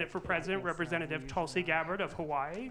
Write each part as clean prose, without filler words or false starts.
for President, Representative Tulsi Gabbard of Hawaii.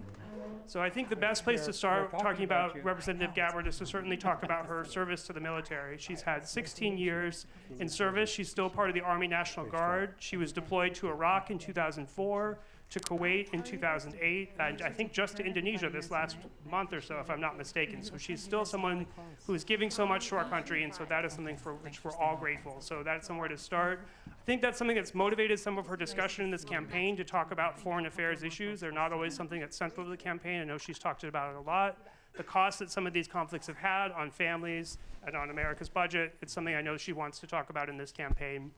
So I think the best place to start talking about Representative Gabbard is to certainly talk about her service to the military. She's had 16 years in service. She's still part of the Army National Guard. She was deployed to Iraq in 2004, to Kuwait in 2008, and I think just to Indonesia this last month or so, if I'm not mistaken. So she's still someone who is giving so much to our country, and so that is something for which we're all grateful. So that's somewhere to start. I think that's something that's motivated some of her discussion in this campaign to talk about foreign affairs issues. They're not always something that's central to the campaign. I know she's talked about it a lot. The cost that some of these conflicts have had on families and on America's budget, it's something I know she wants to talk about in this campaign.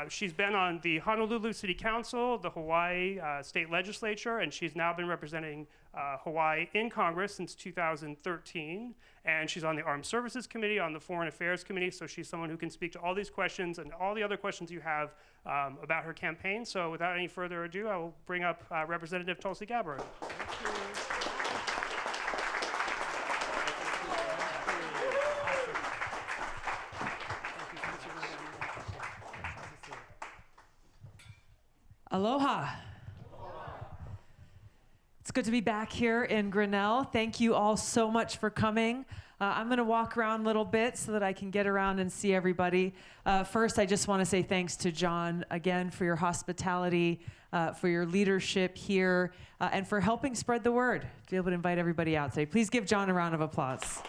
She's been on the Honolulu City Council, the Hawaii State Legislature, and she's now been representing Hawaii in Congress since 2013. And she's on the Armed Services Committee, on the Foreign Affairs Committee, so she's someone who can speak to all these questions and all the other questions you have about her campaign. So without any further ado, I will bring up Representative Tulsi Gabbard. Aloha. It's good to be back here in Grinnell. Thank you all so much for coming. I'm going to walk around a little bit so that I can get around and see everybody. First, I just want to say thanks to John again for your hospitality, for your leadership here, and for helping spread the word to be able to invite everybody out today. Please give John a round of applause.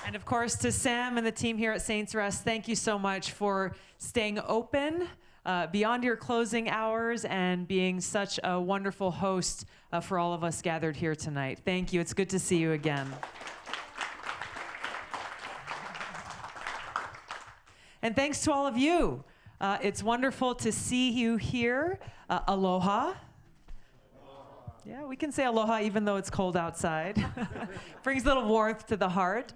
And of course, to Sam and the team here at Saints Rest, thank you so much for staying open beyond your closing hours and being such a wonderful host for all of us gathered here tonight. Thank you. It's good to see you again. And thanks to all of you. It's wonderful to see you here. Aloha. Yeah, we can say aloha even though it's cold outside. Brings a little warmth to the heart.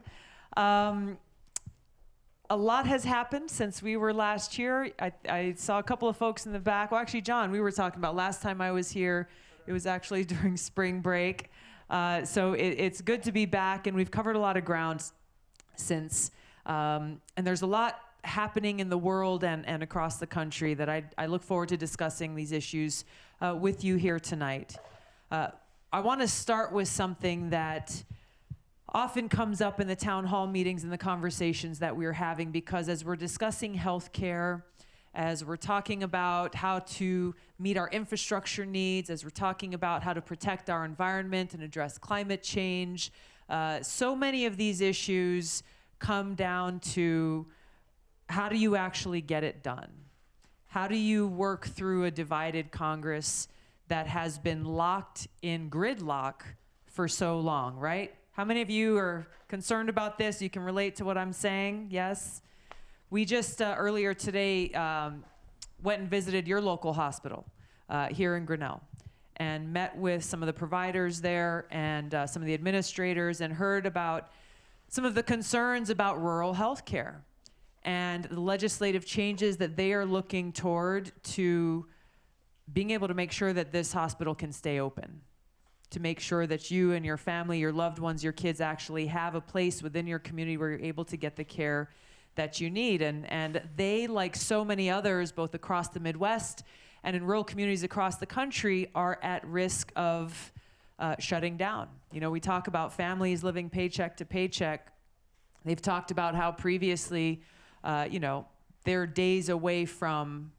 A lot has happened since we were last here. I saw a couple of folks in the back. Well, actually, John, we were talking about last time I was here. It was actually during spring break. So it's good to be back, and we've covered a lot of ground since. And there's a lot happening in the world and across the country that I look forward to discussing these issues with you here tonight. I want to start with something that often comes up in the town hall meetings and the conversations that we're having, because as we're discussing healthcare, as we're talking about how to meet our infrastructure needs, as we're talking about how to protect our environment and address climate change, so many of these issues come down to how do you actually get it done? How do you work through a divided Congress that has been locked in gridlock for so long, right? How many of you are concerned about this? You can relate to what I'm saying? Yes? We just earlier today went and visited your local hospital here in Grinnell and met with some of the providers there and some of the administrators and heard about some of the concerns about rural health care and the legislative changes that they are looking toward to being able to make sure that this hospital can stay open, to make sure that you and your family, your loved ones, your kids actually have a place within your community where you're able to get the care that you need. And they, like so many others, both across the Midwest and in rural communities across the country, are at risk of shutting down. You know, we talk about families living paycheck to paycheck. They've talked about how previously, they're days away from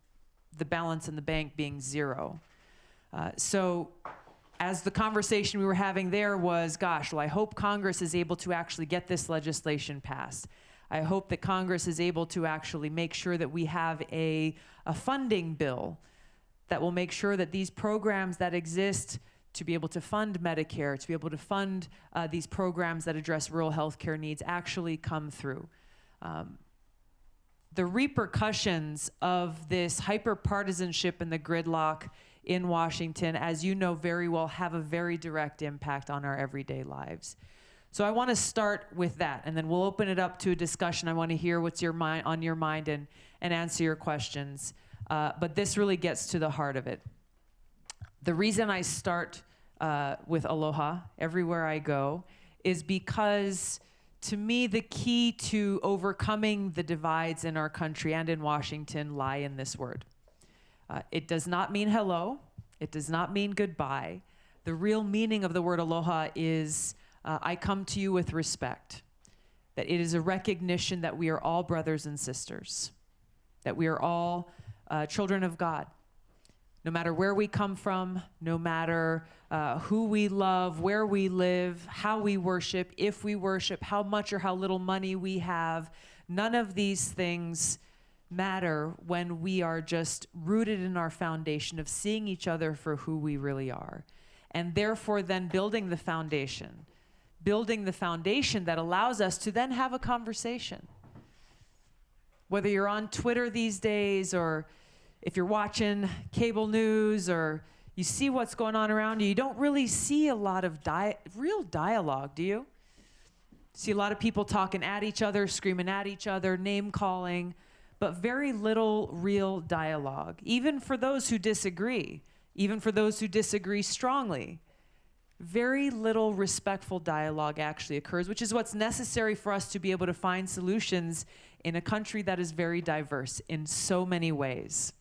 the balance in the bank being zero. So as the conversation we were having there was, gosh, well, I hope Congress is able to actually get this legislation passed. I hope that Congress is able to actually make sure that we have a funding bill that will make sure that these programs that exist to be able to fund Medicare, to be able to fund these programs that address rural health care needs actually come through. The repercussions of this hyper-partisanship and the gridlock in Washington, as you know very well, have a very direct impact on our everyday lives. So I want to start with that, and then we'll open it up to a discussion. I want to hear what's on your mind and answer your questions. But this really gets to the heart of it. The reason I start with Aloha everywhere I go is because to me, the key to overcoming the divides in our country and in Washington lie in this word. It does not mean hello. It does not mean goodbye. The real meaning of the word aloha is, I come to you with respect. That it is a recognition that we are all brothers and sisters. That we are all children of God. No matter where we come from, no matter who we love, where we live, how we worship, if we worship, how much or how little money we have, none of these things matter when we are just rooted in our foundation of seeing each other for who we really are. And therefore then building the foundation that allows us to then have a conversation. Whether you're on Twitter these days, or if you're watching cable news, or you see what's going on around you, you don't really see a lot of real dialogue, do you? See a lot of people talking at each other, screaming at each other, name calling, but very little real dialogue. Even for those who disagree, strongly, very little respectful dialogue actually occurs, which is what's necessary for us to be able to find solutions in a country that is very diverse in so many ways.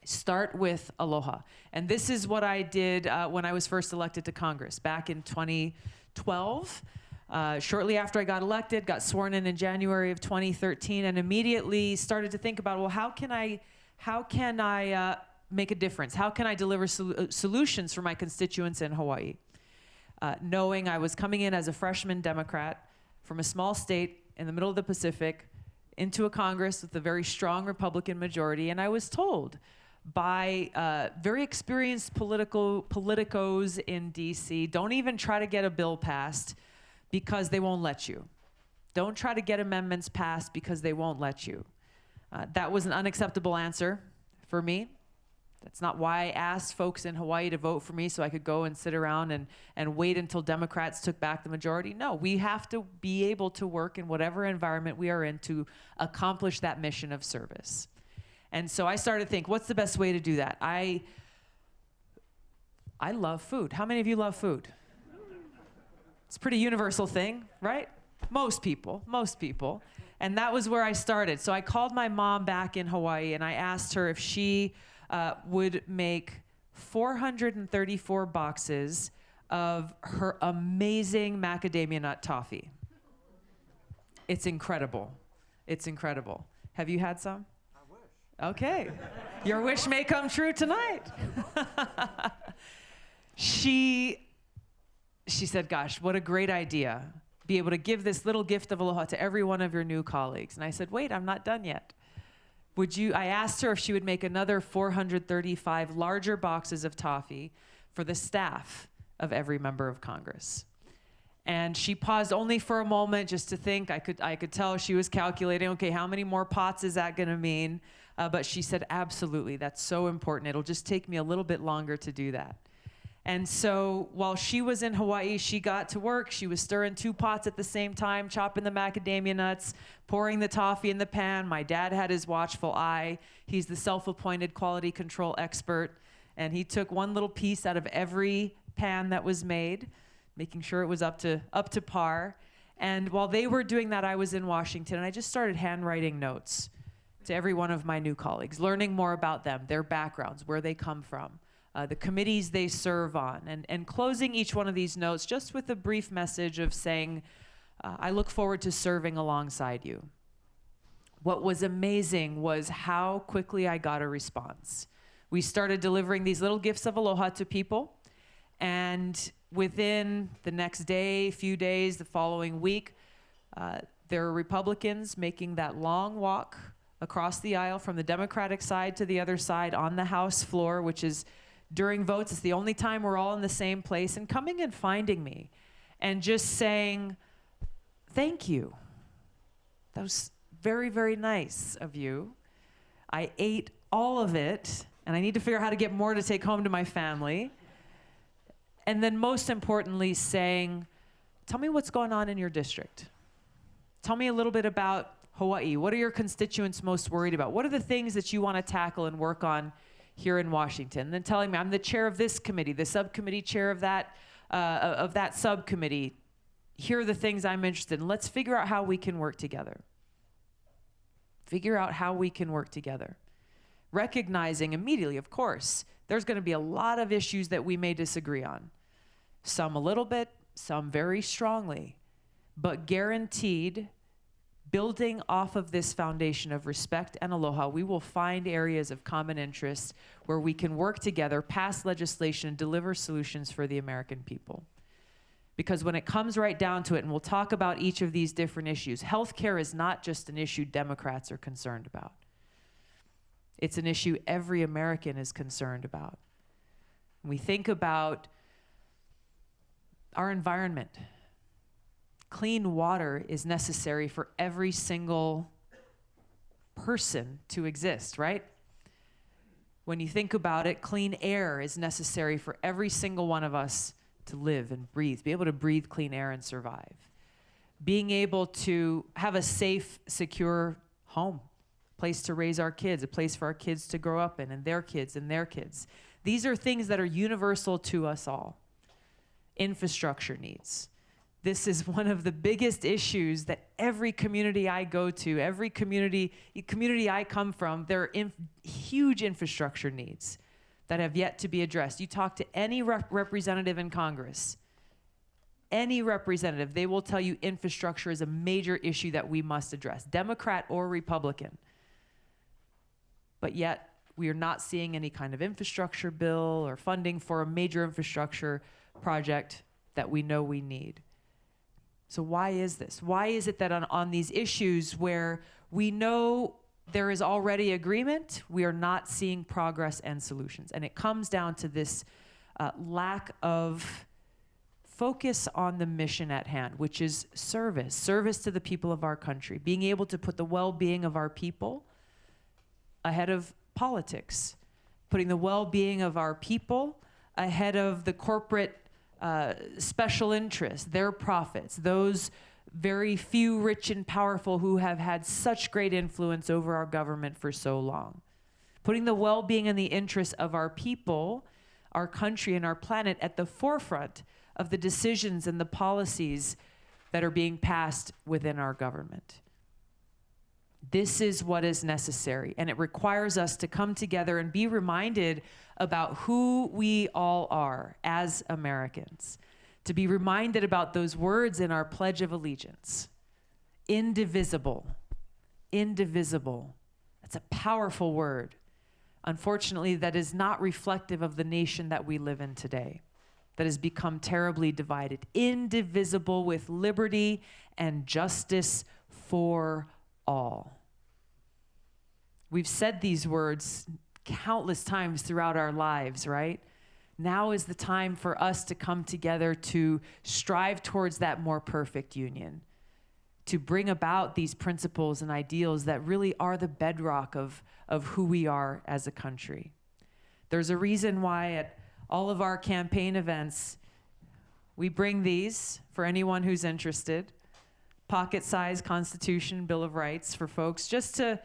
Start with aloha. And this is what I did when I was first elected to Congress back in 2012. Shortly after I got elected, got sworn in January of 2013, and immediately started to think about, well, how can I make a difference? How can I deliver solutions for my constituents in Hawaii? Knowing I was coming in as a freshman Democrat from a small state in the middle of the Pacific into a Congress with a very strong Republican majority, and I was told by very experienced politicos in DC, don't even try to get a bill passed because they won't let you. Don't try to get amendments passed because they won't let you. That was an unacceptable answer for me. That's not why I asked folks in Hawaii to vote for me so I could go and sit around and wait until Democrats took back the majority. No, we have to be able to work in whatever environment we are in to accomplish that mission of service. And so I started to think, what's the best way to do that? I love food. How many of you love food? It's a pretty universal thing, right? Most people. And that was where I started. So I called my mom back in Hawaii and I asked her if she would make 434 boxes of her amazing macadamia nut toffee. It's incredible. Have you had some? I wish. Okay. Your wish may come true tonight. She said, gosh, what a great idea. Be able to give this little gift of aloha to every one of your new colleagues. And I said, wait, I'm not done yet. I asked her if she would make another 435 larger boxes of toffee for the staff of every member of Congress. And she paused only for a moment just to think. I could tell she was calculating, okay, how many more pots is that gonna mean? But she said, absolutely, that's so important. It'll just take me a little bit longer to do that. And so while she was in Hawaii, she got to work. She was stirring 2 pots at the same time, chopping the macadamia nuts, pouring the toffee in the pan. My dad had his watchful eye. He's the self-appointed quality control expert. And he took one little piece out of every pan that was made, making sure it was up to par. And while they were doing that, I was in Washington, and I just started handwriting notes to every one of my new colleagues, learning more about them, their backgrounds, where they come from. The committees they serve on, and closing each one of these notes just with a brief message of saying, I look forward to serving alongside you. What was amazing was how quickly I got a response. We started delivering these little gifts of aloha to people, and within the next day, few days, the following week, there were Republicans making that long walk across the aisle from the Democratic side to the other side on the House floor, which is during votes, it's the only time we're all in the same place, and coming and finding me and just saying, thank you. That was very, very nice of you. I ate all of it, and I need to figure out how to get more to take home to my family. And then most importantly, saying, tell me what's going on in your district. Tell me a little bit about Hawaii. What are your constituents most worried about? What are the things that you want to tackle and work on here in Washington? And then telling me, I'm the chair of this committee, the subcommittee chair of that subcommittee. here are the things I'm interested in. Let's figure out how we can work together. Figure out how we can work together. Recognizing immediately, of course, there's going to be a lot of issues that we may disagree on. Some a little bit, some very strongly, but guaranteed, building off of this foundation of respect and aloha, we will find areas of common interest where we can work together, pass legislation, and deliver solutions for the American people. Because when it comes right down to it, and we'll talk about each of these different issues, healthcare is not just an issue Democrats are concerned about. It's an issue every American is concerned about. When we think about our environment, clean water is necessary for every single person to exist, right? When you think about it, clean air is necessary for every single one of us to live and breathe, be able to breathe clean air and survive. Being able to have a safe, secure home, a place to raise our kids, a place for our kids to grow up in, and their kids and their kids. These are things that are universal to us all. Infrastructure needs. This is one of the biggest issues that every community I go to, every community I come from, there are huge infrastructure needs that have yet to be addressed. You talk to any representative in Congress, any representative, they will tell you infrastructure is a major issue that we must address, Democrat or Republican. But yet, we are not seeing any kind of infrastructure bill or funding for a major infrastructure project that we know we need. So why is this? Why is it that on these issues where we know there is already agreement, we are not seeing progress and solutions? And it comes down to this lack of focus on the mission at hand, which is service to the people of our country, being able to put the well-being of our people ahead of politics, putting the well-being of our people ahead of the corporate special interests, their profits, those very few rich and powerful who have had such great influence over our government for so long. Putting the well-being and the interests of our people, our country, and our planet at the forefront of the decisions and the policies that are being passed within our government. This is what is necessary, and it requires us to come together and be reminded about who we all are as Americans, to be reminded about those words in our Pledge of Allegiance. Indivisible. Indivisible. That's a powerful word. Unfortunately, that is not reflective of the nation that we live in today, that has become terribly divided. Indivisible, with liberty and justice for all. We've said these words countless times throughout our lives, right? Now is the time for us to come together to strive towards that more perfect union, to bring about these principles and ideals that really are the bedrock of who we are as a country. There's a reason why at all of our campaign events, we bring these for anyone who's interested, pocket-sized Constitution, Bill of Rights for folks, just to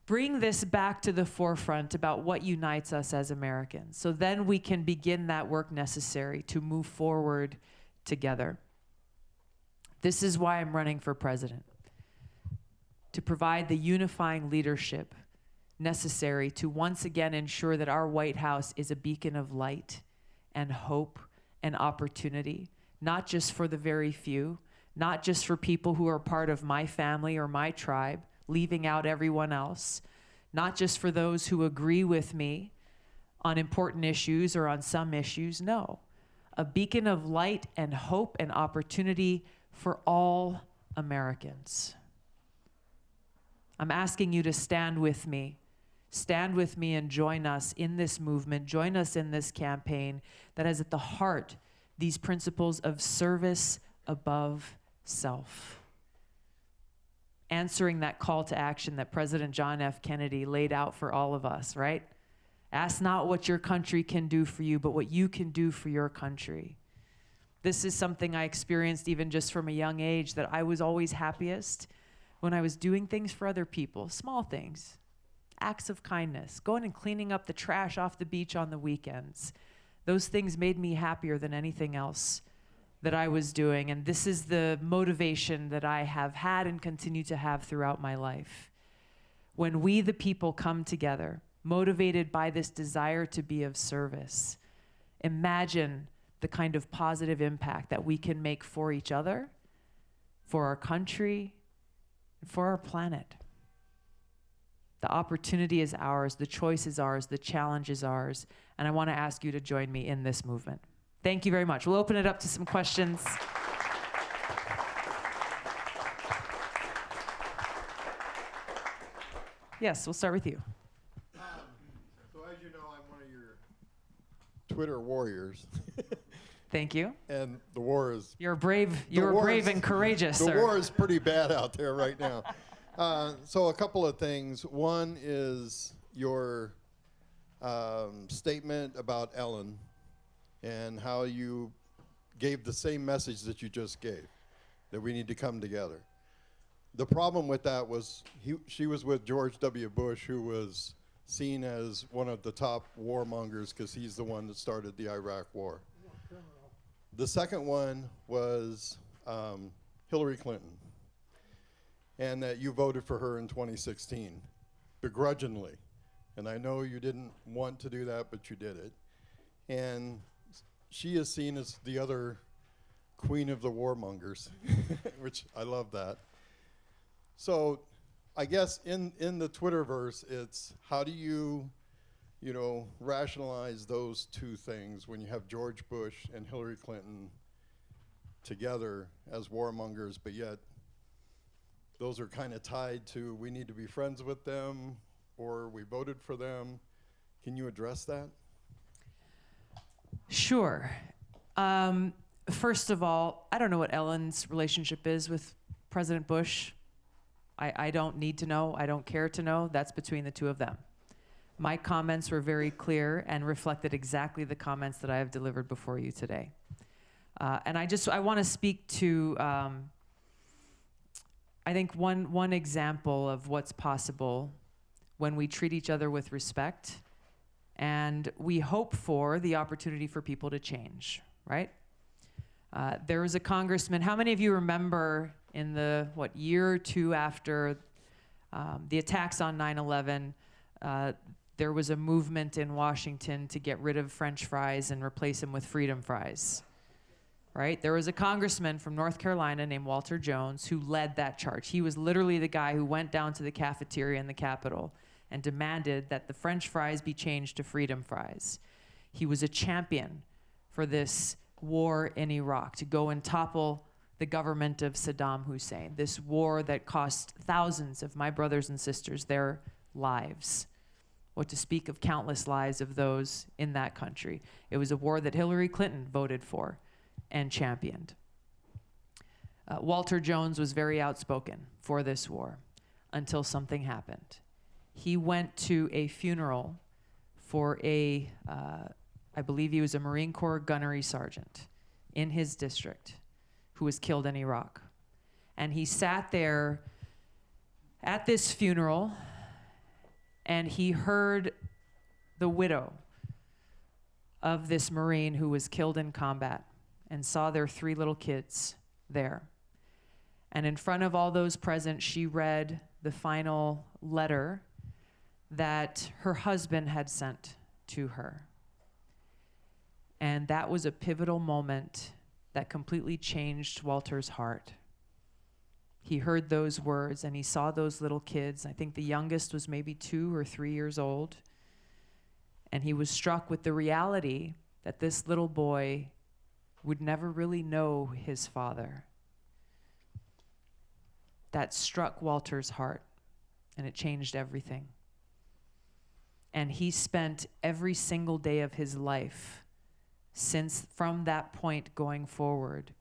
bring this back to the forefront about what unites us as Americans. So then we can begin that work necessary to move forward together. This is why I'm running for president, to provide the unifying leadership necessary to once again ensure that our White House is a beacon of light and hope and opportunity, not just for the very few, not just for people who are part of my family or my tribe, leaving out everyone else, not just for those who agree with me on important issues or on some issues. No, a beacon of light and hope and opportunity for all Americans. I'm asking you to stand with me and join us in this movement, join us in this campaign that has at the heart these principles of service above self. Answering that call to action that President John F. Kennedy laid out for all of us, right? Ask not what your country can do for you, but what you can do for your country. This is something I experienced even just from a young age, that I was always happiest when I was doing things for other people, small things, acts of kindness, going and cleaning up the trash off the beach on the weekends. Those things made me happier than anything else that I was doing, and this is the motivation that I have had and continue to have throughout my life. When we, the people, come together, motivated by this desire to be of service, imagine the kind of positive impact that we can make for each other, for our country, and for our planet. The opportunity is ours, the choice is ours, the challenge is ours, and I want to ask you to join me in this movement. Thank you very much. We'll open it up to some questions. Yes, we'll start with you. So as you know, I'm one of your Twitter warriors. Thank you. And the war is... You're brave and courageous, the sir. war is pretty bad out there right now. So a couple of things. One is your statement about Ellen and how you gave the same message that you just gave, that we need to come together. The problem with that was she was with George W. Bush, who was seen as one of the top warmongers because he's the one that started the Iraq War. The second one was Hillary Clinton, and that you voted for her in 2016, begrudgingly. And I know you didn't want to do that, but you did it. And she is seen as the other queen of the warmongers, which I love that. So I guess in the Twitterverse, it's how do you rationalize those two things when you have George Bush and Hillary Clinton together as warmongers, but yet those are kind of tied to we need to be friends with them or we voted for them. Can you address that? Sure. First of all, I don't know what Ellen's relationship is with President Bush. I don't need to know. I don't care to know. That's between the two of them. My comments were very clear and reflected exactly the comments that I have delivered before you today. And I want to speak to, I think one example of what's possible when we treat each other with respect and we hope for the opportunity for people to change, right? There was a congressman, how many of you remember in the, year or two after the attacks on 9/11, there was a movement in Washington to get rid of French fries and replace them with freedom fries, right? There was a congressman from North Carolina named Walter Jones who led that charge. He was literally the guy who went down to the cafeteria in the Capitol and demanded that the French fries be changed to freedom fries. He was a champion for this war in Iraq, to go and topple the government of Saddam Hussein, this war that cost thousands of my brothers and sisters their lives. What to speak of countless lives of those in that country. It was a war that Hillary Clinton voted for and championed. Walter Jones was very outspoken for this war until something happened. He went to a funeral for I believe he was a Marine Corps gunnery sergeant in his district who was killed in Iraq. And he sat there at this funeral and he heard the widow of this Marine who was killed in combat and saw their 3 little kids there. And in front of all those present, she read the final letter that her husband had sent to her. And that was a pivotal moment that completely changed Walter's heart. He heard those words and he saw those little kids. I think the youngest was maybe 2 or 3 years old. And he was struck with the reality that this little boy would never really know his father. That struck Walter's heart and it changed everything. And he spent every single day of his life since from that point going forward,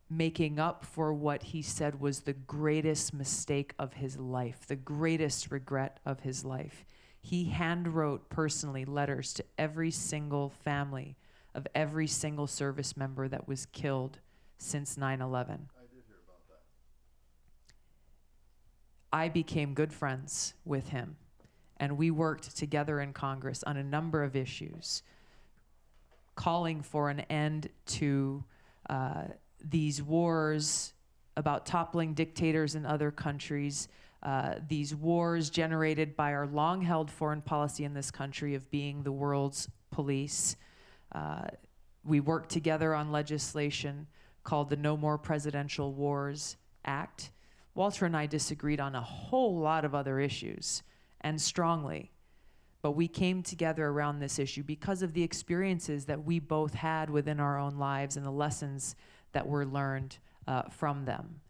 making up for what he said was the greatest mistake of his life, the greatest regret of his life. He hand-wrote personally letters to every single family of every single service member that was killed since 9/11. I did hear about that. I became good friends with him, and we worked together in Congress on a number of issues, calling for an end to these wars about toppling dictators in other countries, these wars generated by our long-held foreign policy in this country of being the world's police. We worked together on legislation called the No More Presidential Wars Act. Walter and I disagreed on a whole lot of other issues, and strongly. But we came together around this issue because of the experiences that we both had within our own lives and the lessons that were learned from them.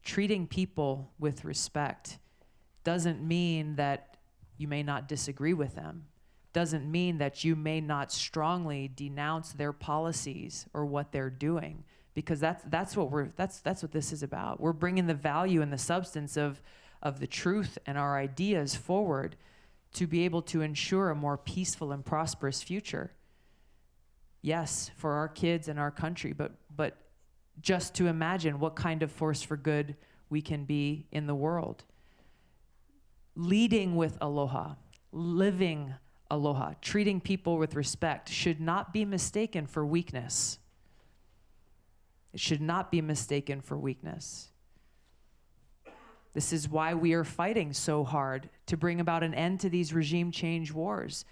Treating people with respect doesn't mean that you may not disagree with them. Doesn't mean that you may not strongly denounce their policies or what they're doing, because that's what this is about. We're bringing the value and the substance of the truth and our ideas forward to be able to ensure a more peaceful and prosperous future. Yes, for our kids and our country, but just to imagine what kind of force for good we can be in the world. Leading with aloha, living aloha, treating people with respect should not be mistaken for weakness. It should not be mistaken for weakness. This is why we are fighting so hard to bring about an end to these regime change wars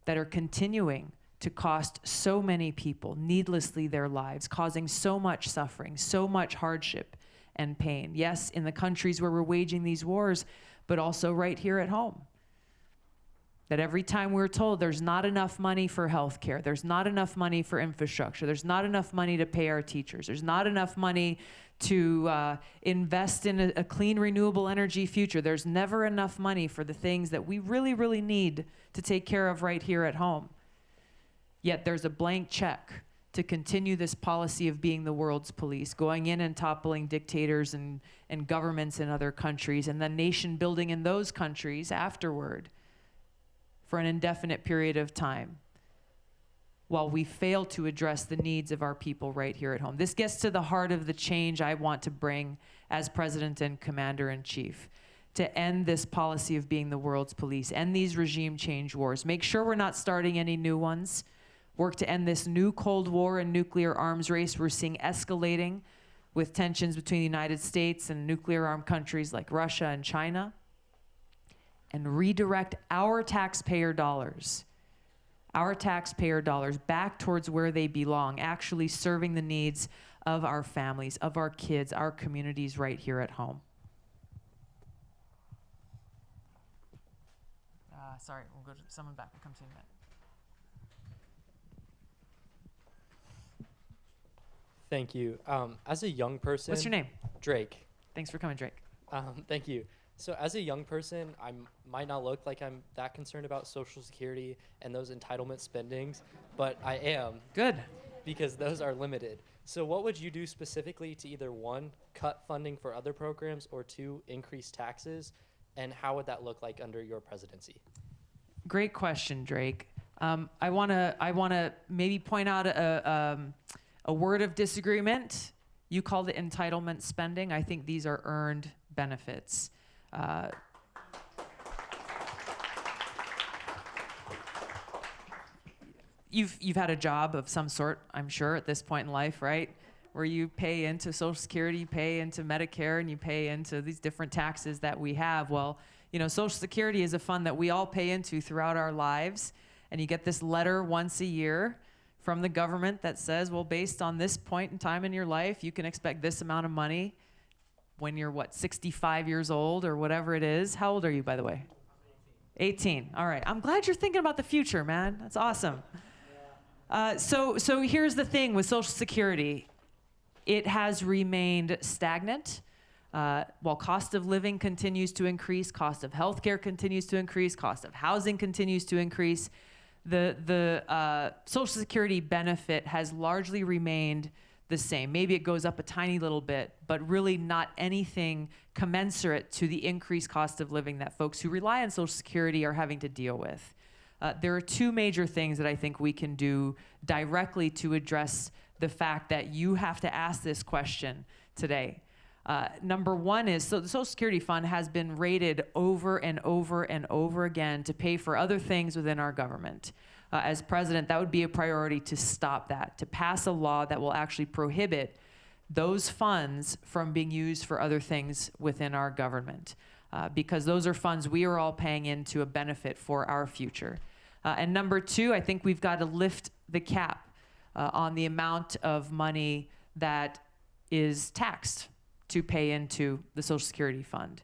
that are continuing to cost so many people needlessly their lives, causing so much suffering, so much hardship and pain. Yes, in the countries where we're waging these wars, but also right here at home. That every time we're told there's not enough money for healthcare, there's not enough money for infrastructure, there's not enough money to pay our teachers, there's not enough money to invest in a clean, renewable energy future. There's never enough money for the things that we really, really need to take care of right here at home. Yet there's a blank check to continue this policy of being the world's police, going in and toppling dictators and governments in other countries, and then nation building in those countries afterward for an indefinite period of time, while we fail to address the needs of our people right here at home. This gets to the heart of the change I want to bring as President and Commander-in-Chief, to end this policy of being the world's police, end these regime change wars, make sure we're not starting any new ones, work to end this new Cold War and nuclear arms race we're seeing escalating with tensions between the United States and nuclear-armed countries like Russia and China, and redirect our taxpayer dollars back towards where they belong, actually serving the needs of our families, of our kids, our communities right here at home. Sorry, we'll go to someone back. We'll come to you in a minute. Thank you. As a young person... What's your name? Drake. Thanks for coming, Drake. Thank you. So as a young person, I might not look like I'm that concerned about Social Security and those entitlement spendings, but I am. Good. Because those are limited. So what would you do specifically to either, one, cut funding for other programs, or two, increase taxes? And how would that look like under your presidency? Great question, Drake. I wanna maybe point out a word of disagreement. You called it entitlement spending. I think these are earned benefits. You've had a job of some sort, I'm sure, at this point in life, right? Where you pay into Social Security, you pay into Medicare, and you pay into these different taxes that we have. Well, you know, Social Security is a fund that we all pay into throughout our lives, and you get this letter once a year from the government that says, well, based on this point in time in your life, you can expect this amount of money when you're, 65 years old or whatever it is. How old are you, by the way? 18. All right. I'm glad you're thinking about the future, man. That's awesome. So here's the thing with Social Security. It has remained stagnant. While cost of living continues to increase, cost of healthcare continues to increase, cost of housing continues to increase, the Social Security benefit has largely remained the same. Maybe it goes up a tiny little bit, but really not anything commensurate to the increased cost of living that folks who rely on Social Security are having to deal with. There are two major things that I think we can do directly to address the fact that you have to ask this question today. Number one is, so the Social Security Fund has been rated over and over and over again to pay for other things within our government. as president, that would be a priority to stop that, to pass a law that will actually prohibit those funds from being used for other things within our government. Because those are funds we are all paying into a benefit for our future. And number two, I think we've got to lift the cap on the amount of money that is taxed to pay into the Social Security fund.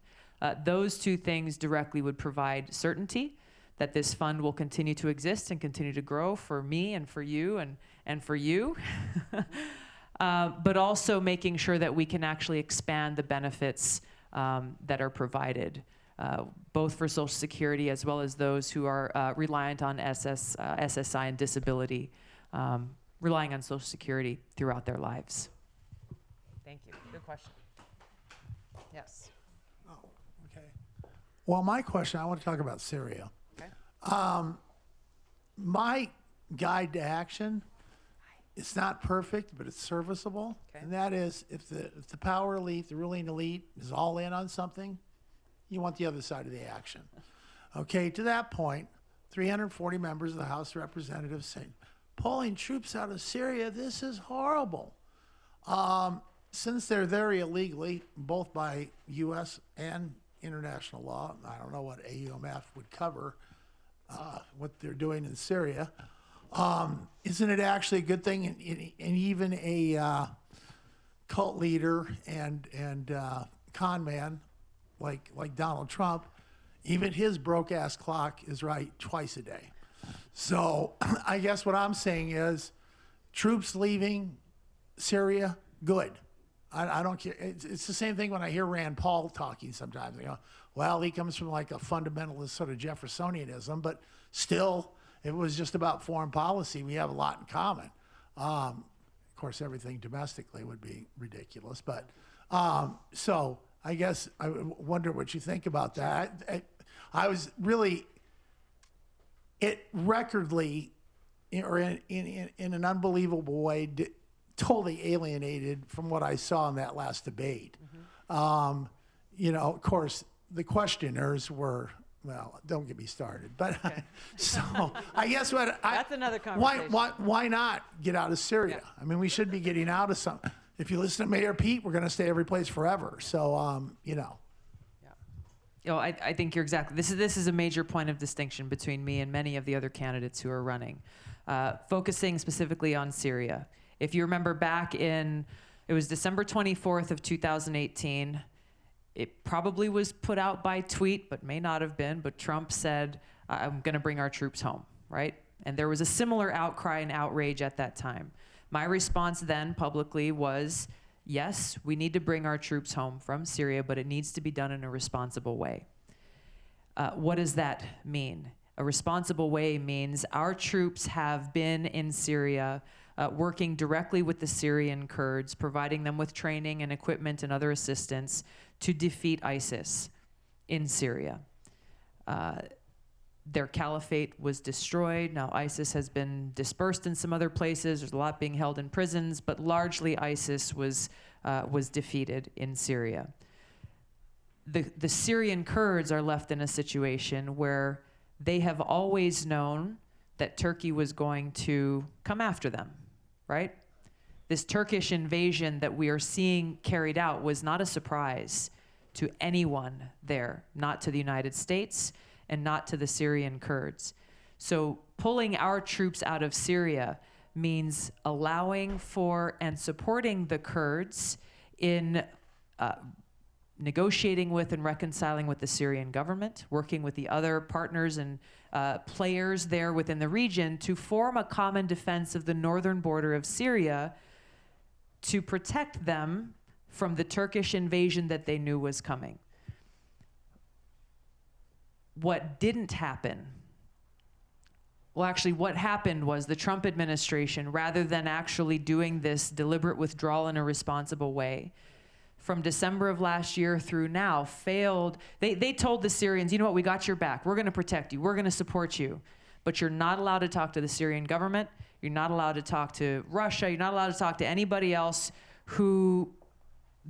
Those two things directly would provide certainty that this fund will continue to exist and continue to grow for me and for you and for you. But also making sure that we can actually expand the benefits that are provided, both for Social Security as well as those who are reliant on SSI and disability, relying on Social Security throughout their lives. Thank you. Good question. Yes. Oh, okay. Well, my question, I want to talk about Syria. Okay. My guide to action, it's not perfect, but it's serviceable. Okay. And that is, if the power elite, the ruling elite, is all in on something, you want the other side of the action. Okay, to that point, 340 members of the House of Representatives saying, pulling troops out of Syria, this is horrible. Since they're there illegally, both by U.S. and international law, I don't know what AUMF would cover, what they're doing in Syria. Isn't it actually a good thing? And even a cult leader and con man like Donald Trump, even his broke ass clock is right twice a day. So I guess what I'm saying is, troops leaving Syria, good. I don't care. It's the same thing when I hear Rand Paul talking sometimes. You know, well, he comes from like a fundamentalist sort of Jeffersonianism, but still, it was just about foreign policy. We have a lot in common. Of course, everything domestically would be ridiculous. But so I guess I wonder what you think about that. I was really, record,ly or in an unbelievable way, totally alienated from what I saw in that last debate. Mm-hmm. You know, of course, the questioners were, well, don't get me started. But okay. So I guess that's another conversation. Why not get out of Syria? Yeah. I mean, we should be getting out of some. If you listen to Mayor Pete, we're going to stay every place forever. So, you know. Yeah. You know, I think you're exactly. This is a major point of distinction between me and many of the other candidates who are running, focusing specifically on Syria. If you remember back it was December 24th of 2018. It probably was put out by tweet, but may not have been. But Trump said, I'm going to bring our troops home, right? And there was a similar outcry and outrage at that time. My response then publicly was, yes, we need to bring our troops home from Syria, but it needs to be done in a responsible way. What does that mean? A responsible way means our troops have been in Syria working directly with the Syrian Kurds, providing them with training and equipment and other assistance to defeat ISIS in Syria. Their caliphate was destroyed. Now ISIS has been dispersed in some other places. There's a lot being held in prisons, but largely ISIS was defeated in Syria. The Syrian Kurds are left in a situation where they have always known that Turkey was going to come after them, right? This Turkish invasion that we are seeing carried out was not a surprise to anyone there, not to the United States and not to the Syrian Kurds. So pulling our troops out of Syria means allowing for and supporting the Kurds in negotiating with and reconciling with the Syrian government, working with the other partners and players there within the region to form a common defense of the northern border of Syria to protect them from the Turkish invasion that they knew was coming. What didn't happen, well, actually, what happened was the Trump administration, rather than actually doing this deliberate withdrawal in a responsible way, from December of last year through now, failed. They told the Syrians, you know what, we got your back. We're going to protect you. We're going to support you. But you're not allowed to talk to the Syrian government. You're not allowed to talk to Russia. You're not allowed to talk to anybody else who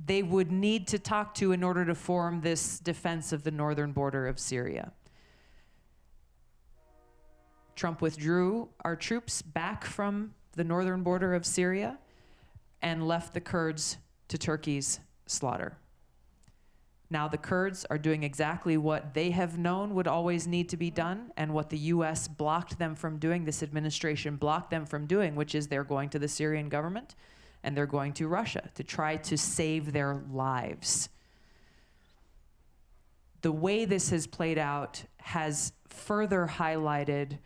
they would need to talk to in order to form this defense of the northern border of Syria. Trump withdrew our troops back from the northern border of Syria and left the Kurds to Turkey's slaughter. Now the Kurds are doing exactly what they have known would always need to be done, and what the US blocked them from doing, this administration blocked them from doing, which is they're going to the Syrian government and they're going to Russia to try to save their lives. The way this has played out has further highlighted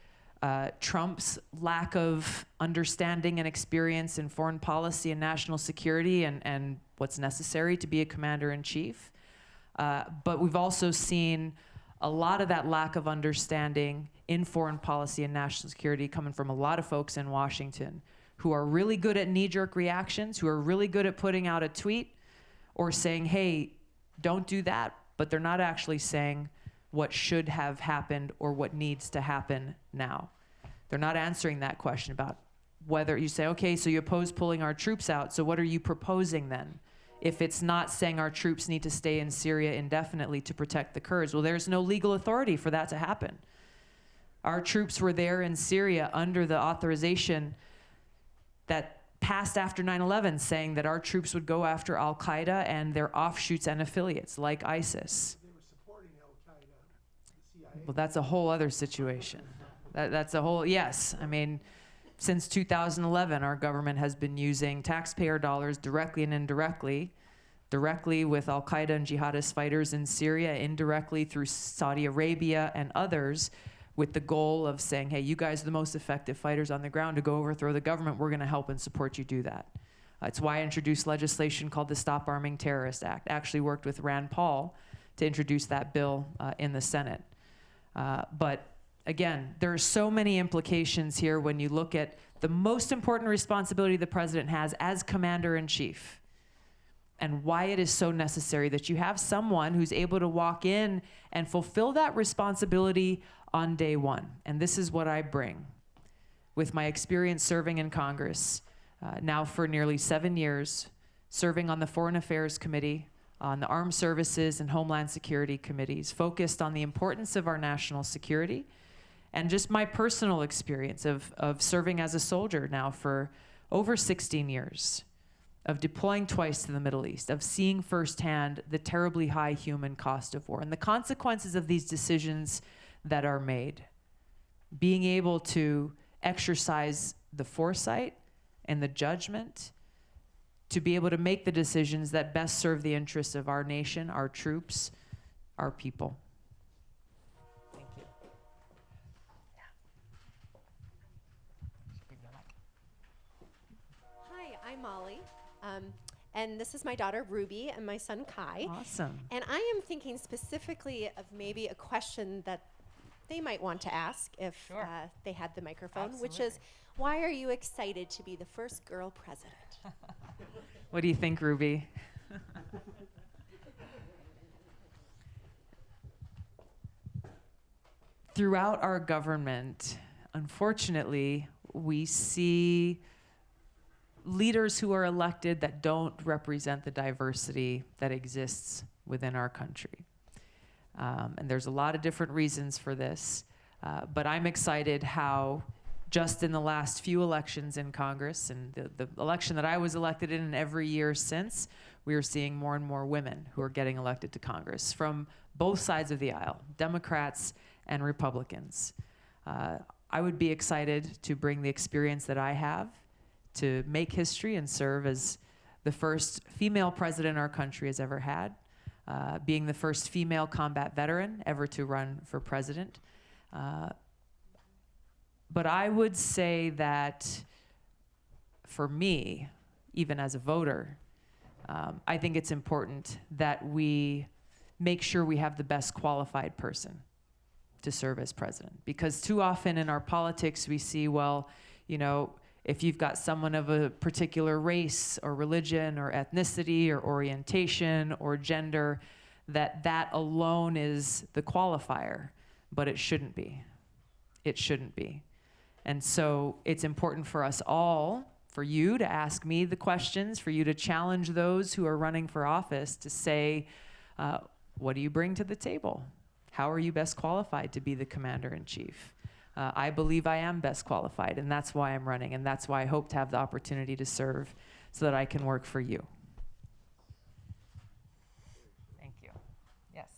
Trump's lack of understanding and experience in foreign policy and national security and what's necessary to be a commander-in-chief. But we've also seen a lot of that lack of understanding in foreign policy and national security coming from a lot of folks in Washington who are really good at knee-jerk reactions, who are really good at putting out a tweet or saying, hey, don't do that, but they're not actually saying what should have happened or what needs to happen now. They're not answering that question about whether you say, okay, so you oppose pulling our troops out, so what are you proposing then? If it's not saying our troops need to stay in Syria indefinitely to protect the Kurds, well, there's no legal authority for that to happen. Our troops were there in Syria under the authorization that passed after 9/11, saying that our troops would go after Al-Qaeda and their offshoots and affiliates like ISIS. They were supporting Al-Qaeda, the CIA. Well, that's a whole other situation. That's a whole, yes. I mean, since 2011, our government has been using taxpayer dollars directly and indirectly, directly with Al-Qaeda and jihadist fighters in Syria, indirectly through Saudi Arabia and others, with the goal of saying, hey, you guys are the most effective fighters on the ground to go overthrow the government. We're going to help and support you do that. It's why I introduced legislation called the Stop Arming Terrorists Act. Actually worked with Rand Paul to introduce that bill in the Senate. But again, there are so many implications here when you look at the most important responsibility the president has as commander-in-chief and why it is so necessary that you have someone who's able to walk in and fulfill that responsibility on day one. And this is what I bring with my experience serving in Congress, now for nearly 7 years, serving on the Foreign Affairs Committee, on the Armed Services and Homeland Security Committees, focused on the importance of our national security, and just my personal experience of serving as a soldier now for over 16 years, of deploying twice to the Middle East, of seeing firsthand the terribly high human cost of war and the consequences of these decisions that are made. Being able to exercise the foresight and the judgment to be able to make the decisions that best serve the interests of our nation, our troops, our people. Thank you. Hi, I'm Molly, and this is my daughter Ruby and my son Kai. Awesome. And I am thinking specifically of maybe a question that they might want to ask if they had the microphone, which is, why are you excited to be the first girl president? What do you think, Ruby? Throughout our government, unfortunately, we see leaders who are elected that don't represent the diversity that exists within our country. And there's a lot of different reasons for this, but I'm excited how just in the last few elections in Congress and the election that I was elected in and every year since, we are seeing more and more women who are getting elected to Congress from both sides of the aisle, Democrats and Republicans. I would be excited to bring the experience that I have to make history and serve as the first female president our country has ever had, being the first female combat veteran ever to run for president. But I would say that for me, even as a voter, I think it's important that we make sure we have the best qualified person to serve as president. Because too often in our politics, we see, well, you know, if you've got someone of a particular race or religion or ethnicity or orientation or gender, that alone is the qualifier, but it shouldn't be. It shouldn't be. And so it's important for us all, for you to ask me the questions, for you to challenge those who are running for office to say, what do you bring to the table? How are you best qualified to be the commander-in-chief? I believe I am best qualified, and that's why I'm running, and that's why I hope to have the opportunity to serve so that I can work for you. Thank you. Yes.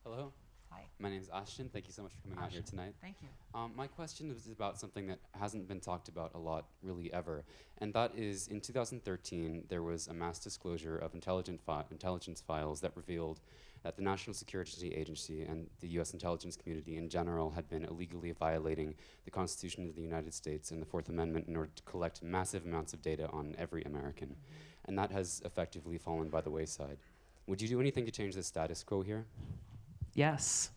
Hello. Hi. My name is Ashton. Thank you so much for coming out here tonight. Thank you. My question is about something that hasn't been talked about a lot, really, ever. And that is, in 2013, there was a mass disclosure of intelligence files that revealed that the National Security Agency and the U.S. intelligence community in general had been illegally violating the Constitution of the United States and the Fourth Amendment in order to collect massive amounts of data on every American. And that has effectively fallen by the wayside. Would you do anything to change the status quo here? Yes.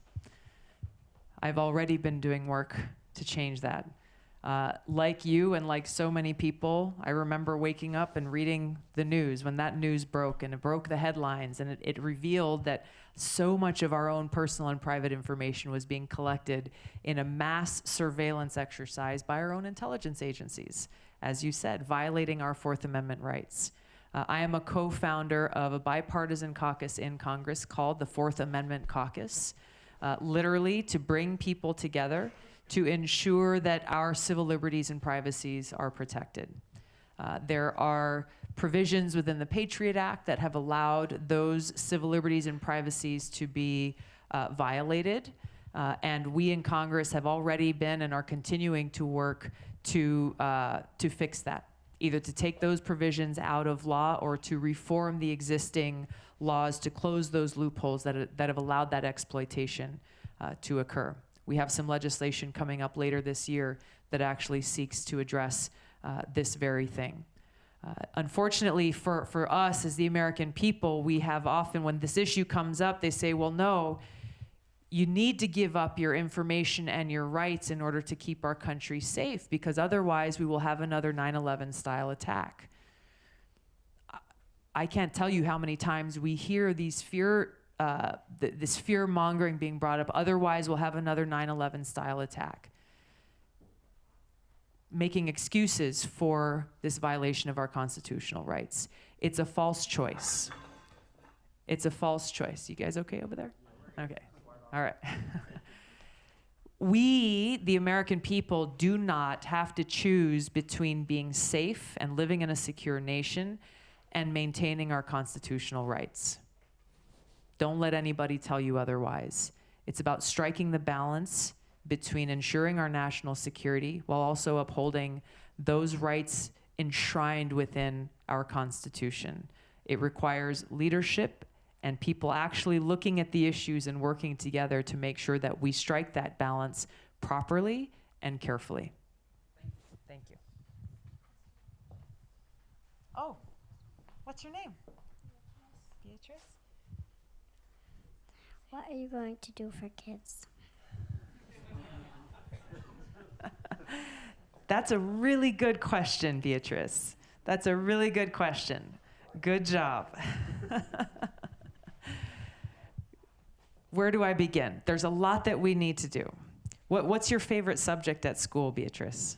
I've already been doing work to change that. Like you and like so many people, I remember waking up and reading the news when that news broke, and it broke the headlines, and it revealed that so much of our own personal and private information was being collected in a mass surveillance exercise by our own intelligence agencies, as you said, violating our Fourth Amendment rights. I am a co-founder of a bipartisan caucus in Congress called the Fourth Amendment Caucus, literally to bring people together to ensure that our civil liberties and privacies are protected. There are provisions within the Patriot Act that have allowed those civil liberties and privacies to be violated, and we in Congress have already been and are continuing to work to fix that, either to take those provisions out of law or to reform the existing laws to close those loopholes that have allowed that exploitation to occur. We have some legislation coming up later this year that actually seeks to address this very thing. Unfortunately for us as the American people, we have often, when this issue comes up, they say, well, no, you need to give up your information and your rights in order to keep our country safe, because otherwise we will have another 9/11 style attack. I can't tell you how many times we hear these this fear mongering being brought up. Otherwise, we'll have another 9/11 style attack, making excuses for this violation of our constitutional rights. It's a false choice. It's a false choice. You guys okay over there? Okay. All right. We, the American people, do not have to choose between being safe and living in a secure nation and maintaining our constitutional rights. Don't let anybody tell you otherwise. It's about striking the balance between ensuring our national security while also upholding those rights enshrined within our Constitution. It requires leadership and people actually looking at the issues and working together to make sure that we strike that balance properly and carefully. Thank you. Oh, what's your name? Beatrice? What are you going to do for kids? That's a really good question, Beatrice. That's a really good question. Good job. Where do I begin? There's a lot that we need to do. What's your favorite subject at school, Beatrice?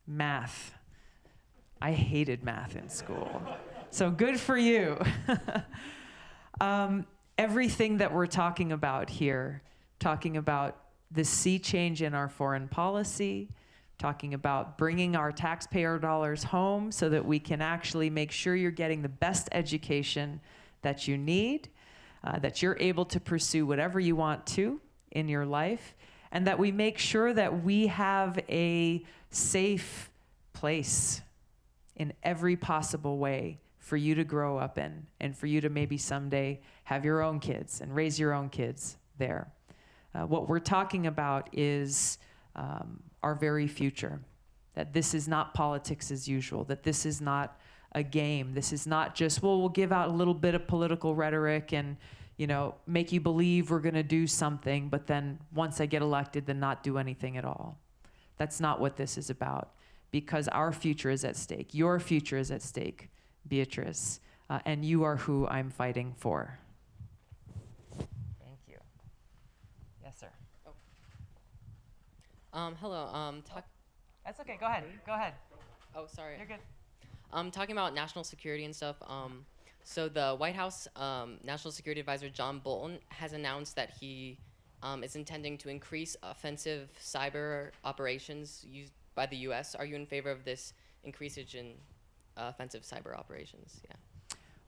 Math. I hated math in school. So good for you. Everything that we're talking about here, talking about the sea change in our foreign policy, talking about bringing our taxpayer dollars home so that we can actually make sure you're getting the best education that you need, that you're able to pursue whatever you want to in your life, and that we make sure that we have a safe place in every possible way for you to grow up in, and for you to maybe someday have your own kids and raise your own kids there. What we're talking about is our very future, that this is not politics as usual, that this is not a game. This is not just, well, we'll give out a little bit of political rhetoric and, you know, make you believe we're going to do something, but then once I get elected, then not do anything at all. That's not what this is about, because our future is at stake. Your future is at stake, Beatrice, and you are who I'm fighting for. Thank you. Yes, sir. Hello. That's okay. Go ahead. Go ahead. Oh, sorry. You're good. Talking about national security and stuff. So the White House National Security Advisor John Bolton has announced that he is intending to increase offensive cyber operations used by the U.S. Are you in favor of this increase in offensive cyber operations? Yeah.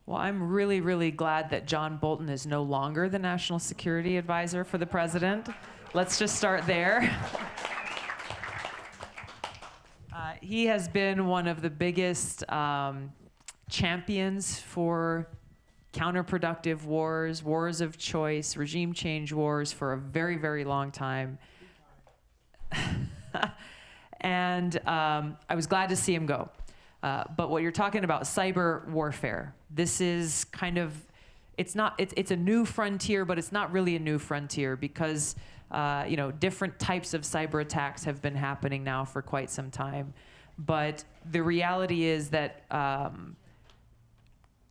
Well, I'm really, really glad that John Bolton is no longer the National Security Advisor for the President. Let's just start there. He has been one of the biggest champions for counterproductive wars, wars of choice, regime change wars for a very, very long time. And I was glad to see him go. But what you're talking about, cyber warfare, this is kind of, it's a new frontier, but it's not really a new frontier because, different types of cyber attacks have been happening now for quite some time. But the reality is that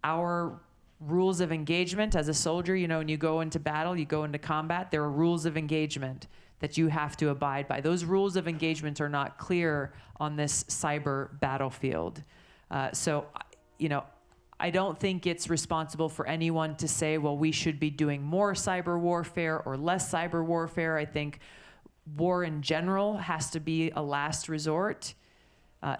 our rules of engagement as a soldier, when you go into battle, you go into combat, there are rules of engagement that you have to abide by. Those rules of engagement are not clear on this cyber battlefield. So, I don't think it's responsible for anyone to say, well, we should be doing more cyber warfare or less cyber warfare. I think war in general has to be a last resort,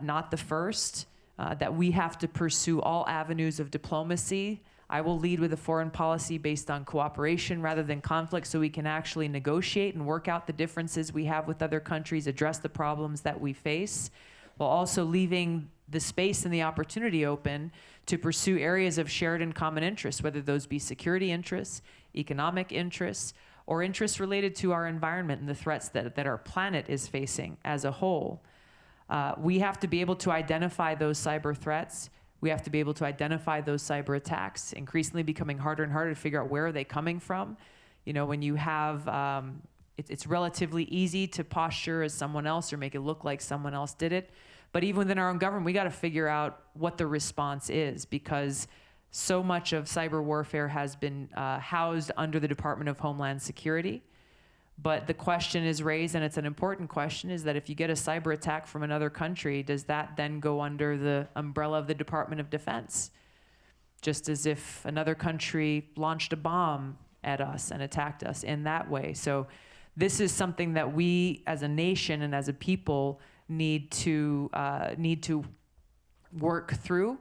not the first, that we have to pursue all avenues of diplomacy. I will lead with a foreign policy based on cooperation rather than conflict so we can actually negotiate and work out the differences we have with other countries, address the problems that we face, while also leaving the space and the opportunity open to pursue areas of shared and common interest, whether those be security interests, economic interests, or interests related to our environment and the threats that our planet is facing as a whole. We have to be able to identify those cyber threats. We have to be able to identify those cyber attacks, increasingly becoming harder and harder to figure out where are they coming from. When you have, it's relatively easy to posture as someone else or make it look like someone else did it. But even within our own government, we got to figure out what the response is, because so much of cyber warfare has been housed under the Department of Homeland Security. But the question is raised, and it's an important question, is that if you get a cyber attack from another country, does that then go under the umbrella of the Department of Defense? Just as if another country launched a bomb at us and attacked us in that way. So this is something that we as a nation and as a people need to work through,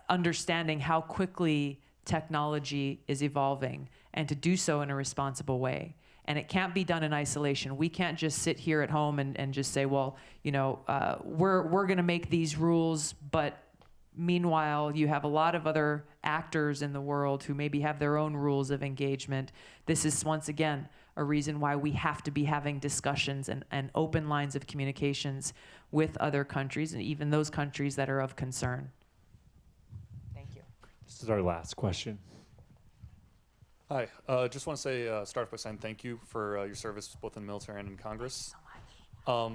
understanding how quickly technology is evolving and to do so in a responsible way. And it can't be done in isolation. We can't just sit here at home and just say, well, we're going to make these rules, but meanwhile, you have a lot of other actors in the world who maybe have their own rules of engagement. This is, once again, a reason why we have to be having discussions and open lines of communications with other countries, and even those countries that are of concern. Thank you. This is our last question. Hi, just want to say, start off by saying thank you for your service both in the military and in Congress. I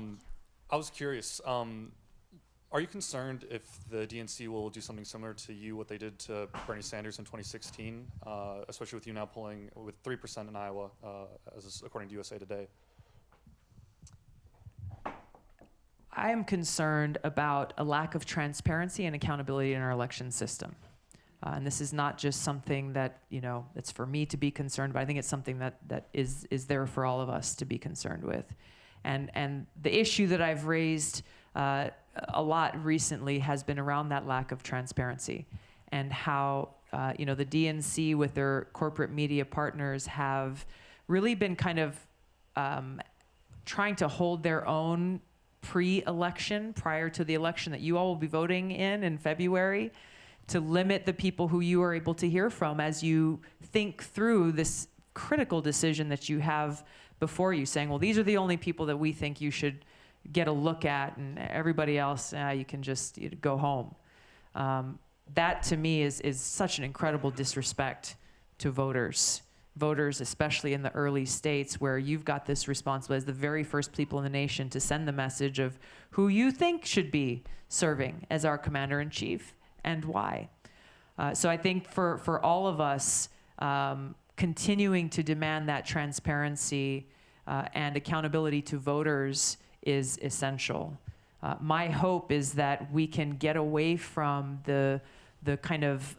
was curious, are you concerned if the DNC will do something similar to what they did to Bernie Sanders in 2016, especially with you now polling with 3% in Iowa, according to USA Today? I am concerned about a lack of transparency and accountability in our election system. And this is not just something that, that's for me to be concerned about. I think it's something that is there for all of us to be concerned with. And the issue that I've raised a lot recently has been around that lack of transparency and how, the DNC with their corporate media partners have really been kind of trying to hold their own pre-election prior to the election that you all will be voting in February, to limit the people who you are able to hear from as you think through this critical decision that you have before you, saying, well, these are the only people that we think you should get a look at, and everybody else, you can just go home. That to me is such an incredible disrespect to voters, especially in the early states where you've got this responsibility as the very first people in the nation to send the message of who you think should be serving as our commander-in-chief and why. So I think for all of us, continuing to demand that transparency and accountability to voters is essential. My hope is that we can get away from the kind of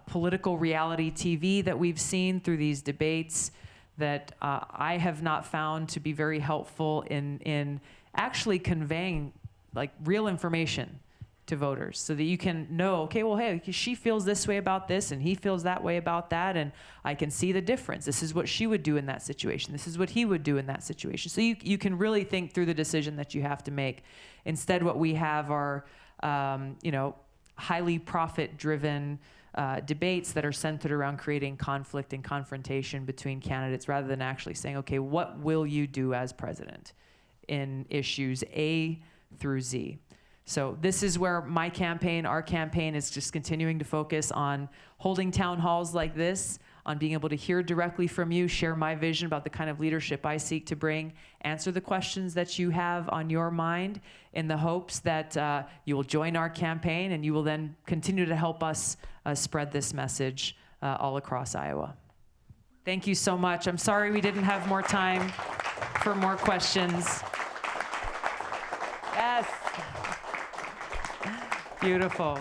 political reality TV that we've seen through these debates that I have not found to be very helpful in actually conveying like real information to voters so that you can know, okay, well, hey, she feels this way about this and he feels that way about that, and I can see the difference. This is what she would do in that situation. This is what he would do in that situation. So you can really think through the decision that you have to make. Instead, what we have are, highly profit-driven debates that are centered around creating conflict and confrontation between candidates rather than actually saying, okay, what will you do as president in issues A through Z? So this is where my campaign, our campaign, is just continuing to focus on holding town halls like this, on being able to hear directly from you, share my vision about the kind of leadership I seek to bring, answer the questions that you have on your mind in the hopes that you will join our campaign and you will then continue to help us spread this message all across Iowa. Thank you so much. I'm sorry we didn't have more time for more questions. Yes. Beautiful.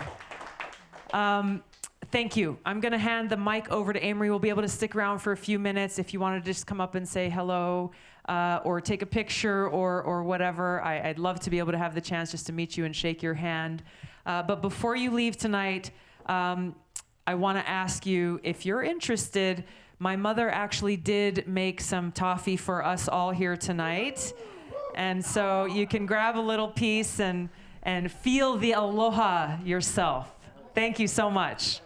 Thank you. I'm going to hand the mic over to Amory. We'll be able to stick around for a few minutes if you want to just come up and say hello or take a picture or whatever. I'd love to be able to have the chance just to meet you and shake your hand. But before you leave tonight, I want to ask you if you're interested. My mother actually did make some toffee for us all here tonight. And so you can grab a little piece and feel the aloha yourself. Thank you so much.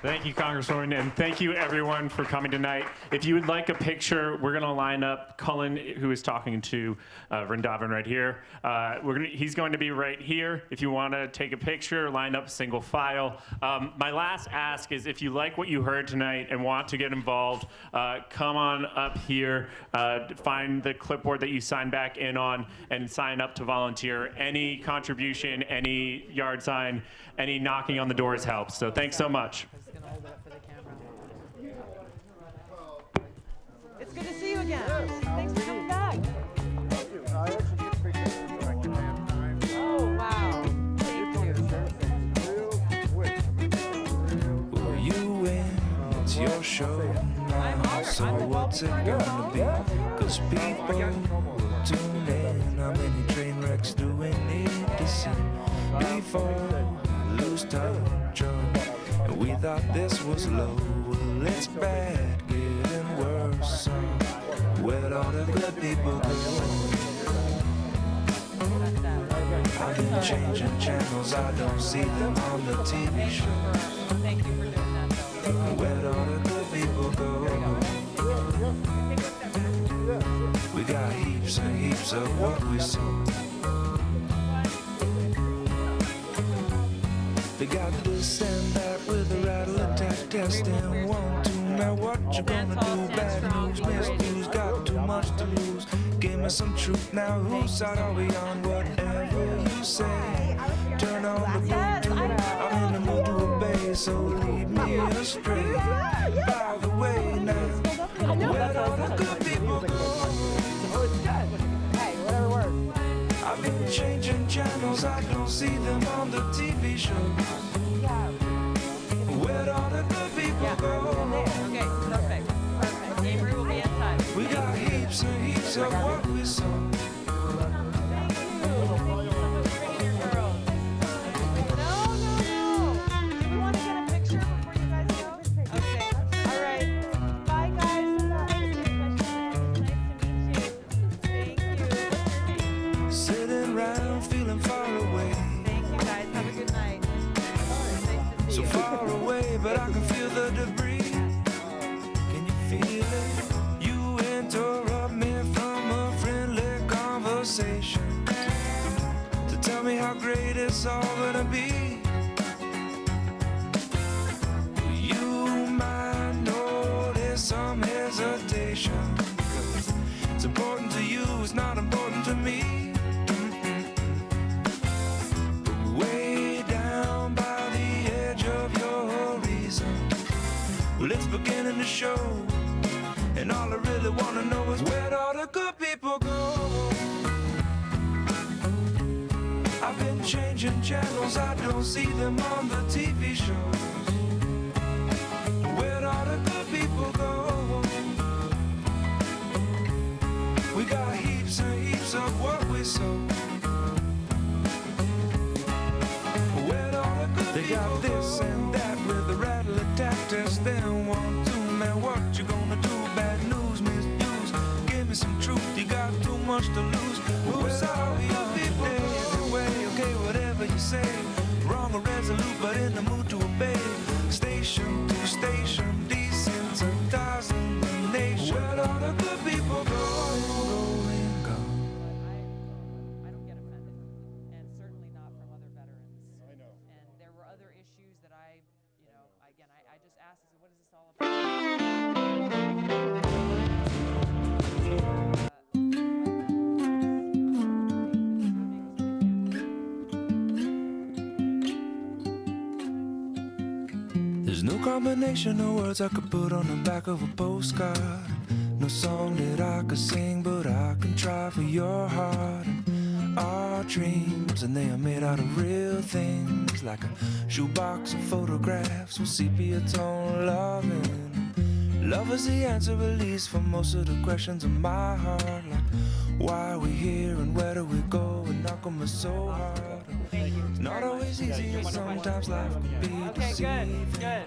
Thank you, Congresswoman, and thank you, everyone, for coming tonight. If you would like a picture, we're going to line up. Cullen, who is talking to Vrindavan right here, he's going to be right here. If you want to take a picture, line up single file. My last ask is if you like what you heard tonight and want to get involved, come on up here, find the clipboard that you signed back in on, and sign up to volunteer. Any contribution, any yard sign, any knocking on the doors helps. So thanks so much. Hold it up for the camera. It's good to see you again. Thanks for coming back. Oh, wow. Thank you. Well, you win. It's your show. So what's it gonna be? 'Cause people tune in. How many train wrecks do we need to see before we lose touch? We thought this was low, well it's bad, getting worse. Where'd all the good people go? I've been changing channels, I don't see them on the TV shows. Thank you for doing that, though. Where'd all the good people go? We got heaps and heaps of what we sow. They got this and that with a rattle attack test and 1, 2. Now what you gonna do? Bad news, missed news, got too much to lose. Give me some truth now. Whose side are we on? Whatever you say. Turn on the Bluetooth. I'm in the mood to obey, so lead me astray. By the way now, where all the good people go? I've been changing channels, I don't see them on the TV shows. Where'd all the good people go? Okay, perfect. Avery will be in touch. We got heaps and heaps of what we saw. But I can feel the debris. Can you feel it? You interrupt me from a friendly conversation to tell me how great it's all gonna be. You might notice some hesitation. It's important to you, it's not important to me. Well, it's beginning to show, and all I really want to know is where'd all the good people go? I've been changing channels, I don't see them on the TV shows. Where'd all the good people go? We got heaps and heaps of what we sow. Where'd all the good they people got this go? And that with the rattle attack test. Then 1, 2, man, what you gonna do? Bad news, misuse. Give me some truth, you got too much to lose. Who's all you people anyway? Okay, whatever you say. Wrong or resolute, but in the mood to obey. Station to station, desensitizing the nation. Where'd all the good people go? Rolling gone. I don't get offended, and certainly not from other veterans. I know. And there were other issues that I just asked, I said, what is this all There's no combination of words I could put on the back of a postcard. No song that I could sing, but I can try for your heart. And our dreams, and they are made out of real things, like a shoebox of photographs with sepia tone loving. Love is the answer, at least, for most of the questions in my heart. Like, why are we here and where do we go? And knock on me so hard. It's not always easy, and sometimes life can be deceiving. good.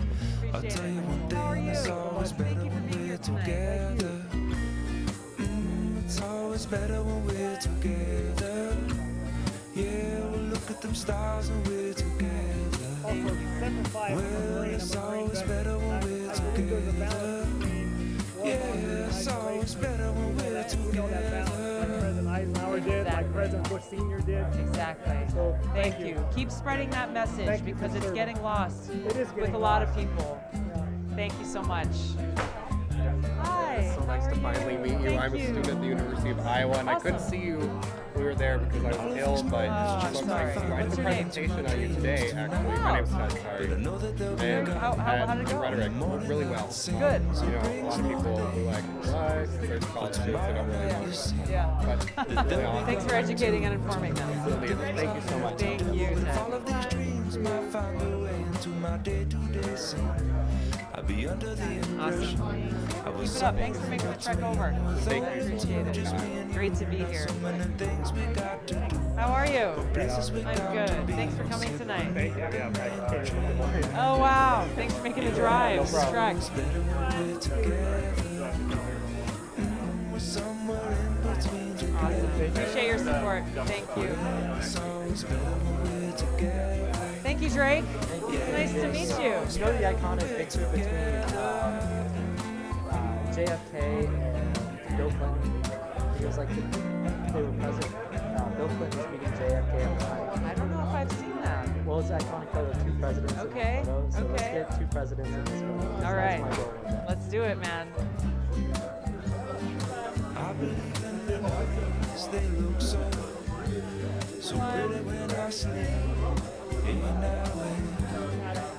I'll tell you one thing, it's always better when we're together. It's always better when we're together. Yeah, we'll look at them stars and we're together. Well, it's always better when we're together. Yeah, it's always better when we're together. Eisenhower did, like President Bush Sr. did. Exactly. So, Thank you. Keep spreading that message because it's getting lost It is with getting a lot of lost. people. Thank you so much. Hi. It's so nice to finally meet you. Thank I'm a you. student at the University of Iowa, and I couldn't see you when we were there because I was ill, but I'm so sorry. nice to you. I What's did a your name? presentation on you today, actually. My name's Ted, sorry. And How did it go? rhetoric went really well. Good. You know, a lot of people were like, what? There's politics, I don't really want to. Yeah. But it's really awesome. Thanks for educating and informing them. Brilliant. Thank you so much. Thank you, All of these dreams might find their way into my day-to-day scene. I'll be under the impression I was Keep it up. Thanks for making the trek over. Thank you. Appreciate it. Great to be here. so many things we got to do. How are you? Places we I'm got to good. be. Thanks for coming tonight. Thank you. Yeah, Oh, wow. Thanks for making the drive. No problem. Trek. It's better when we're together. We're somewhere in between together. Awesome. Appreciate your support. Thank you. It's always better when we're together. Thank you, Drake. Nice to meet you. You know the iconic picture between JFK and Bill Clinton? He was like, they were president. Bill Clinton was meeting JFK at the time. I don't know if I've seen that. Well, it's an iconic photo of two presidents Okay, in the photo, so let's okay. get two presidents in this photo. All That's right. my goal with that. Let's do it, man. I believe in the movies, they look so pretty when I sleep. In that way.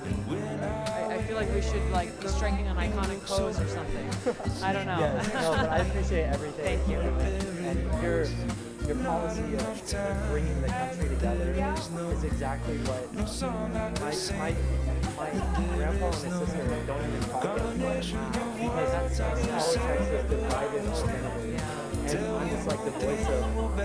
And when I feel like we should be striking an iconic pose or something. I don't know. Yes, no, but I appreciate everything. Thank you. And your policy of bringing the country together is exactly what my grandpa and his sister don't even talk anymore because politics has divided our family. And I'm just like the voice of,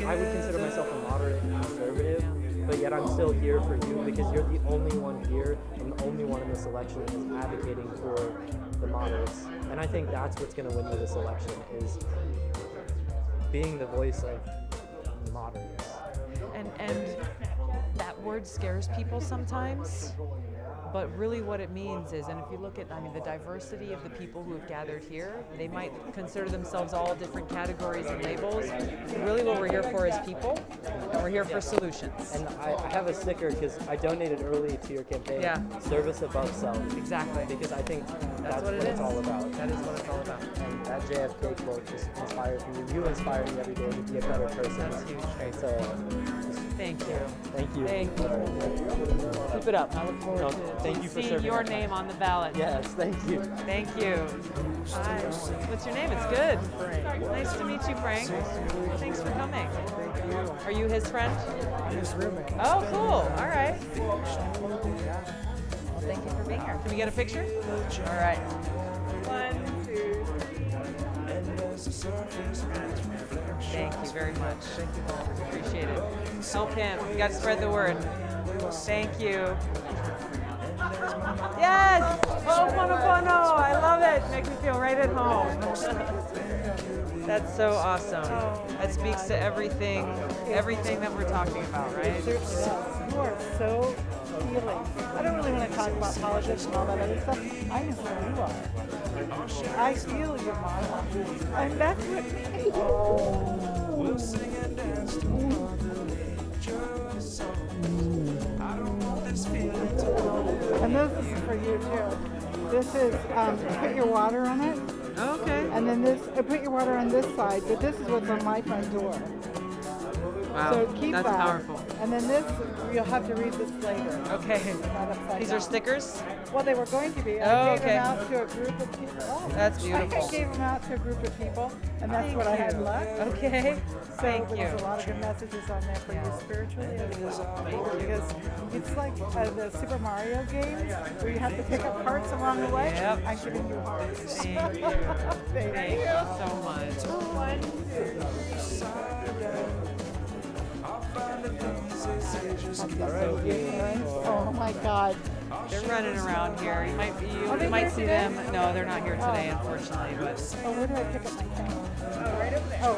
I would consider myself a moderate conservative, but yet I'm still here for you because you're the only one here and the only one in this election that is advocating for the moderates. And I think that's what's going to win you this election is being the voice of moderates. And that word scares people sometimes, but really what it means is, and if you look at, the diversity of the people who have gathered here, they might consider themselves all different categories and labels. Really what we're here for is people, and we're here for solutions. And I have a sticker because I donated early to your campaign. Yeah. Service above self. Exactly. Because I think That's what it's all about. That is what it's all about. And that JFK quote just inspires me. You inspire me every day to be a better person. That's huge. And so just Thank you. Thank you. Thank you. Keep it up. I look forward No, to thank you for seeing serving your our name on the ballot. Yes, thank you. Thank you. Hi. What's your name? It's good. Nice to meet you, Frank. Thanks for coming. Are you his friend? His roommate. Oh, cool. All right. Well, thank you for being here. Can we get a picture? All right. 1, 2, 3. Thank you very much. Thank you. Appreciate it. Help him. You got to spread the word. Thank you. Yes! Ho'oponopono! I love it. Makes me feel right at home. That's so awesome. That speaks to everything that we're talking about, right? You are so healing. I don't really want to talk about politics and all that other stuff. I know who you are. I feel your mama. And that's what We'll sing and dance to And this is for you too. This is, put your water on it. Okay. And then this, put your water on this side, but this is what's on my front door. Wow, So keep that's that. powerful. And then this, you'll have to read this later. Okay. Not upside These down. are stickers? Well, they were going to be. Oh, I gave okay. them out to a group of people. Oh, That's beautiful. I gave them out to a group of people, and that's what I had left. Okay. So Thank there was you. a lot of good messages on there for you spiritually as well. Because it's like the Super Mario games where you have to pick up parts along the way. Yep. I'm giving you hearts. Thank you. Thank you. so much. Oh my God. They're running around here. You might Are they might here see today? them. No, they're not here today, unfortunately. But Oh, where do I pick up my phone? Oh, right over there. Oh,